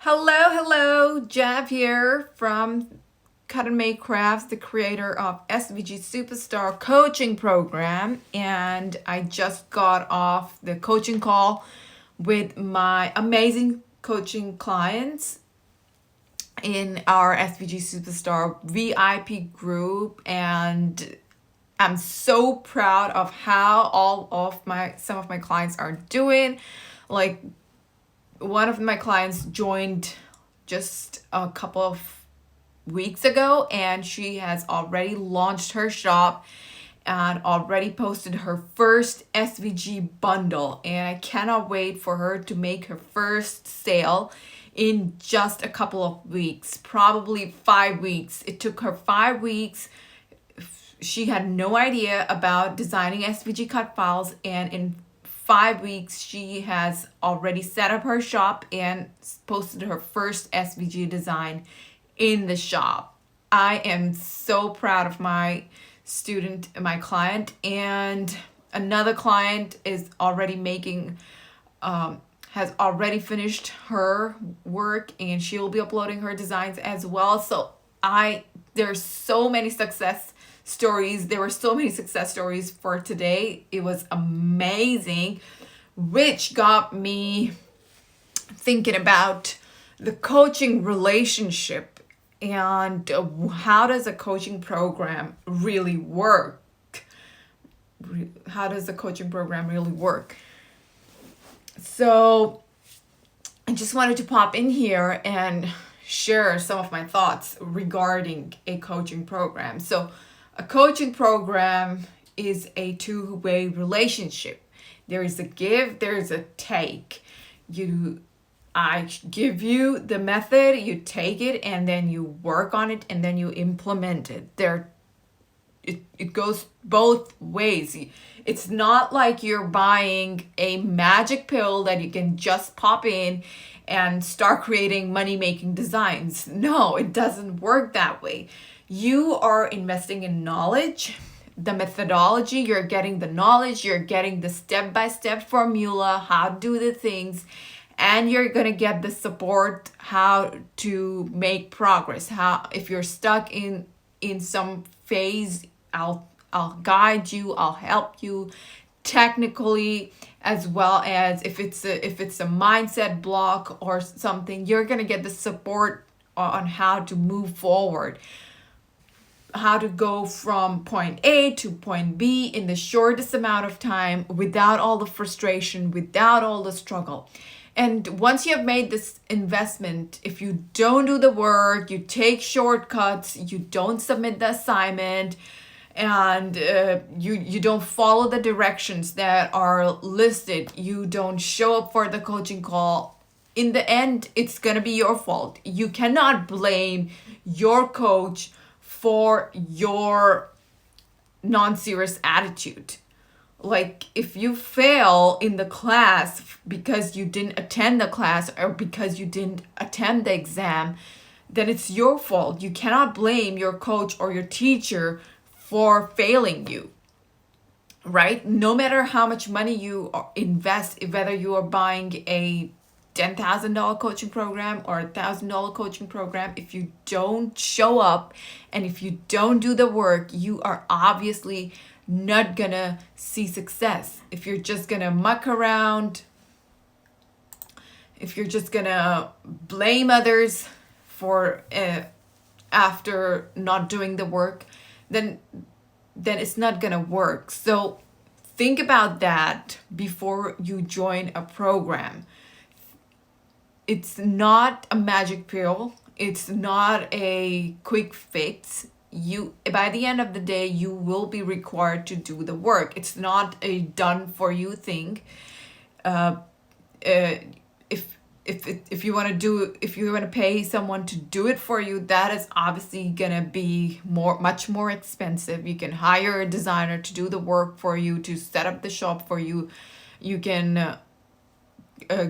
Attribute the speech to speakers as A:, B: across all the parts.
A: Hello, Jav here from Cut and Make Crafts, the creator of SVG Superstar Coaching Program. And I just got off the coaching call with my amazing coaching clients in our SVG Superstar VIP group. And I'm so proud of how some of my clients are doing. Like, one of my clients joined just a couple of weeks ago, and she has already launched her shop and already posted her first SVG bundle. And I cannot wait for her to make her first sale in just a couple of weeks, probably 5 weeks. It took her 5 weeks. She had no idea about designing SVG cut files, and in 5 weeks she has already set up her shop and posted her first SVG design in the shop. I am so proud of my student, my client. And another client is already has already finished her work, and she will be uploading her designs as well. So there's so many success stories. There were so many success stories for today. It was amazing, which got me thinking about the coaching relationship and how does a coaching program really work? How does the coaching program really work? So I just wanted to pop in here and share some of my thoughts regarding a coaching program. So a coaching program is a two-way relationship. There is a give, there is a take. I give you the method, you take it, and then you work on it, and then you implement it. It goes both ways. It's not like you're buying a magic pill that you can just pop in and start creating money-making designs. No, it doesn't work that way. You are investing in knowledge, the methodology, you're getting the knowledge, you're getting the step-by-step formula, how to do the things, and you're going to get the support how to make progress. How, if you're stuck in some phase, I'll guide you, I'll help you technically, as well as if it's a mindset block or something, you're going to get the support on how to move forward, how to go from point A to point B in the shortest amount of time without all the frustration, without all the struggle. And once you have made this investment, if you don't do the work, you take shortcuts, you don't submit the assignment, and you don't follow the directions that are listed, you don't show up for the coaching call, in the end, it's going to be your fault. You cannot blame your coach for your non-serious attitude. Like, if you fail in the class because you didn't attend the class or because you didn't attend the exam, then it's your fault. You cannot blame your coach or your teacher for failing you, right? No matter how much money you invest, whether you are buying a $10,000 coaching program or $1,000 coaching program, if you don't show up and if you don't do the work, you are obviously not gonna see success. If you're just gonna muck around, if you're just gonna blame others for after not doing the work, then it's not gonna work. So think about that before you join a program. It's not a magic pill. It's not a quick fix. By the end of the day, you will be required to do the work. It's not a done for you thing. If you want to pay someone to do it for you, that is obviously gonna be much more expensive. You can hire a designer to do the work for you, to set up the shop for you. You can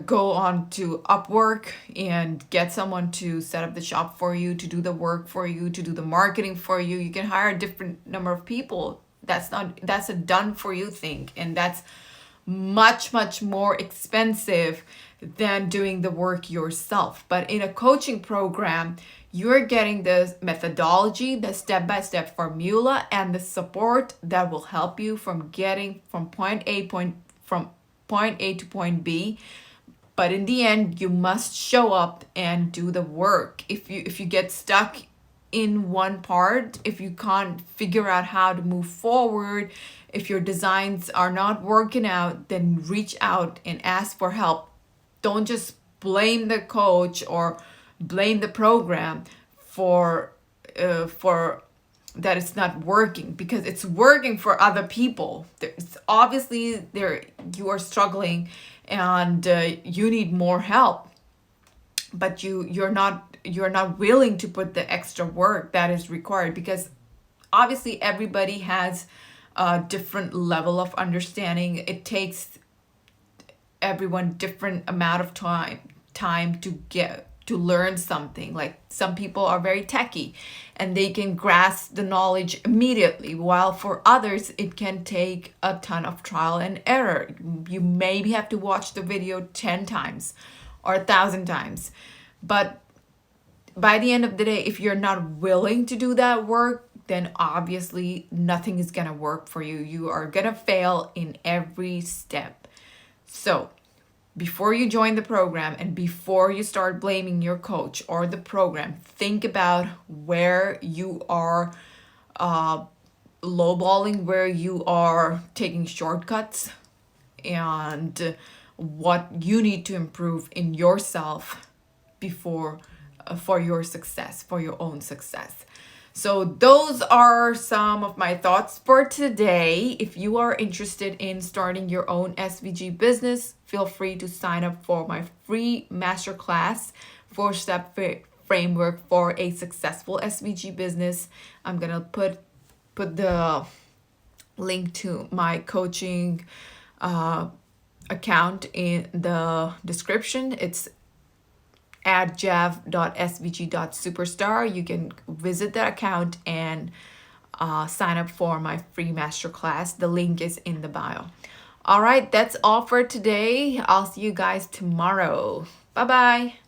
A: go on to Upwork and get someone to set up the shop for you, to do the work for you, to do the marketing for you. You can hire a different number of people. That's a done for you thing, and that's much more expensive than doing the work yourself. But in a coaching program, you're getting the methodology, the step-by-step formula, and the support that will help you from getting from point A to point B. But in the end, you must show up and do the work. If you get stuck in one part, if you can't figure out how to move forward, if your designs are not working out, then reach out and ask for help. Don't just blame the coach or blame the program for that it's not working, because it's working for other people. It's obviously you are struggling and you need more help, but you're not willing to put the extra work that is required, because obviously everybody has a different level of understanding. It takes everyone different amount of time to learn something. Like some people are very techy and they can grasp the knowledge immediately, while for others it can take a ton of trial and error. You maybe have to watch the video 10 times or 1,000 times. But by the end of the day, if you're not willing to do that work, then obviously nothing is gonna work for you. You are gonna fail in every step. So before you join the program and before you start blaming your coach or the program, think about where you are lowballing, where you are taking shortcuts, and what you need to improve in yourself before for your success, for your own success. So those are some of my thoughts for today. If you are interested in starting your own SVG business, feel free to sign up for my free masterclass, 4-step framework for a successful SVG business. I'm gonna put the link to my coaching account in the description. It's at jav.svg.superstar. You can visit that account and sign up for my free masterclass. The link is in the bio. All right, that's all for today. I'll see you guys tomorrow. Bye-bye.